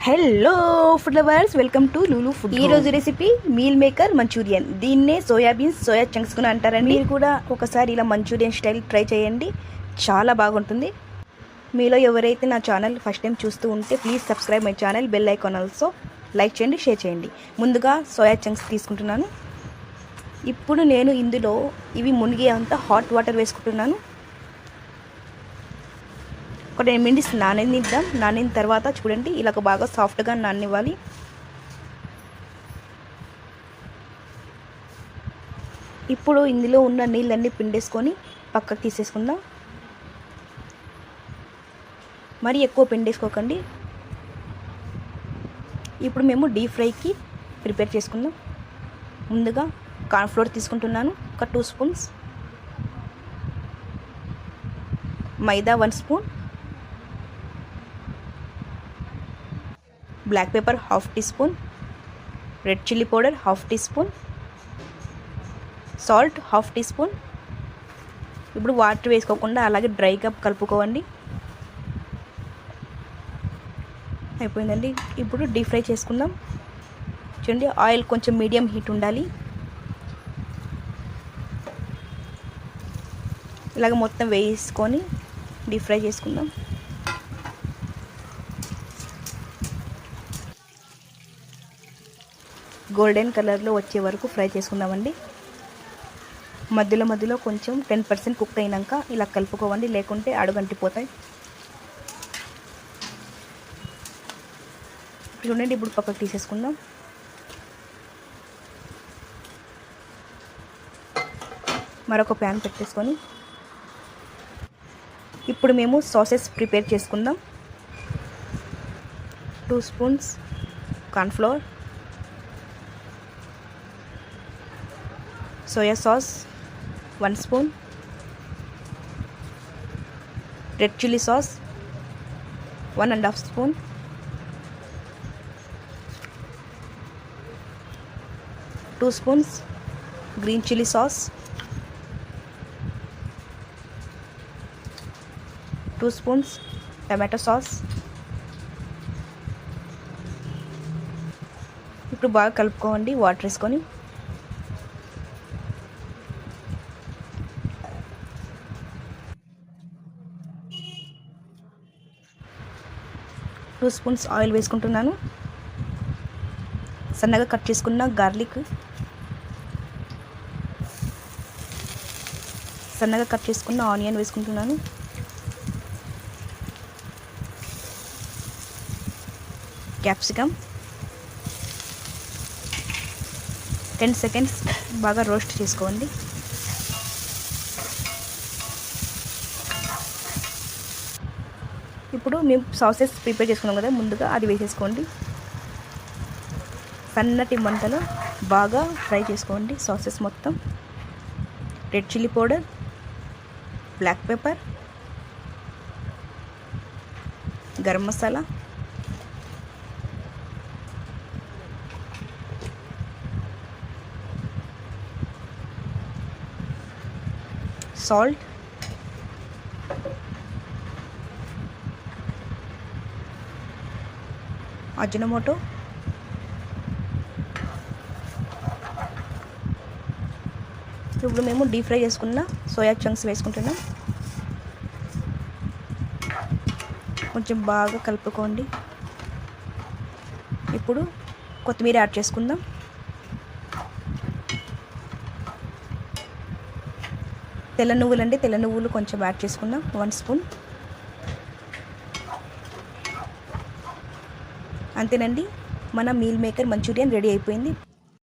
Hello food lovers, welcome to Lulu food. ఈ రోజు recipe meal maker Manchurian. దీన్నే soybeans soya chunks కూడా అంటారండి. మీరు కూడా ఒకసారి ఇలా మంచూరియన్ స్టైల్ ట్రై చేయండి, చాలా బాగుంటుంది. మీలో ఎవరైతే నా ఛానల్ ఫస్ట్ టైం చూస్తూ ఉంటే please subscribe my channel, bell icon also like చేయండి, షేర్ చేయండి. ముందుగా సోయా చంక్స్ తీసుకుంటున్నాను. ఇప్పుడు నేను ఇందులో ఇవి మునిగే అంతా హాట్ వాటర్ వేసుకుంటున్నాను. ఒక 10 మినిట్స్ నాననిద్దాం. నానిన తర్వాత చూడండి, ఇలా బాగా సాఫ్ట్గా నాననివ్వాలి. ఇప్పుడు ఇందులో ఉన్న నీళ్ళన్నీ పిండేసుకొని పక్కకు తీసేసుకుందాం. మరి ఎక్కువ పిండేసుకోకండి. ఇప్పుడు మేము డీప్ ఫ్రైకి ప్రిపేర్ చేసుకుందాం. ముందుగా కార్న్ఫ్లోర్ తీసుకుంటున్నాను, ఒక 2 spoons. Maida 1 spoon. Black pepper 1/2 teaspoon. Red chilli powder 1/2 teaspoon. Salt 1/2 teaspoon. ఇప్పుడు వాటర్ వేసుకోకుండా అలాగే డ్రైగా కలుపుకోండి. అయిపోయిందండి. ఇప్పుడు డీప్ ఫ్రై చేసుకుందాం. చూడండి, ఆయిల్ కొంచెం మీడియం హీట్ ఉండాలి. ఇలాగ మొత్తం వేసుకొని డీప్ ఫ్రై చేసుకుందాం. గోల్డెన్ కలర్లో వచ్చే వరకు ఫ్రై చేసుకుందామండి. మధ్యలో కొంచెం 10% కుక్ అయినాక ఇలా కలుపుకోవండి, లేకుంటే అడుగంటిపోతాయి. చూడండి, ఇప్పుడు పక్కకు తీసేసుకుందాం. మరొక ప్యాన్ పెట్టేసుకొని ఇప్పుడు మేము సాసెస్ ప్రిపేర్ చేసుకుందాం. 2 spoons cornflour, soya sauce 1 spoon, red chilli sauce 1.5 spoon, two spoons green chilli sauce, 2 spoons tomato sauce. ఇప్పుడు బాగా కలుపుకోండి వాటర్ వేసుకొని. టూ స్పూన్స్ ఆయిల్ వేసుకుంటున్నాను. సన్నగా కట్ చేసుకున్న గార్లిక్, సన్నగా కట్ చేసుకున్న ఆనియన్ వేసుకుంటున్నాను. క్యాప్సికమ్ 10 సెకండ్స్ బాగా రోస్ట్ చేసుకోండి. ఇప్పుడు మేము సాసెస్ ప్రిపేర్ చేసుకున్నాం కదా, ముందుగా అది వేసేసుకోండి. సన్నటి మంటలో బాగా ఫ్రై చేసుకోండి సాసెస్ మొత్తం. Red chilli powder, black pepper, garam masala, salt, Ajinomoto, ఇప్పుడు మేము డీప్ ఫ్రై చేసుకున్న సోయా చంక్స్ వేసుకుంటున్నాం. కొంచెం బాగా కలుపుకోండి. ఇప్పుడు కొత్తిమీర యాడ్ చేసుకుందాం. తెల్ల నువ్వులు కొంచెం యాడ్ చేసుకుందాం, 1 స్పూన్. అంతేనండి, మన మీల్ మేకర్ మంచూరియన్ రెడీ అయిపోయింది.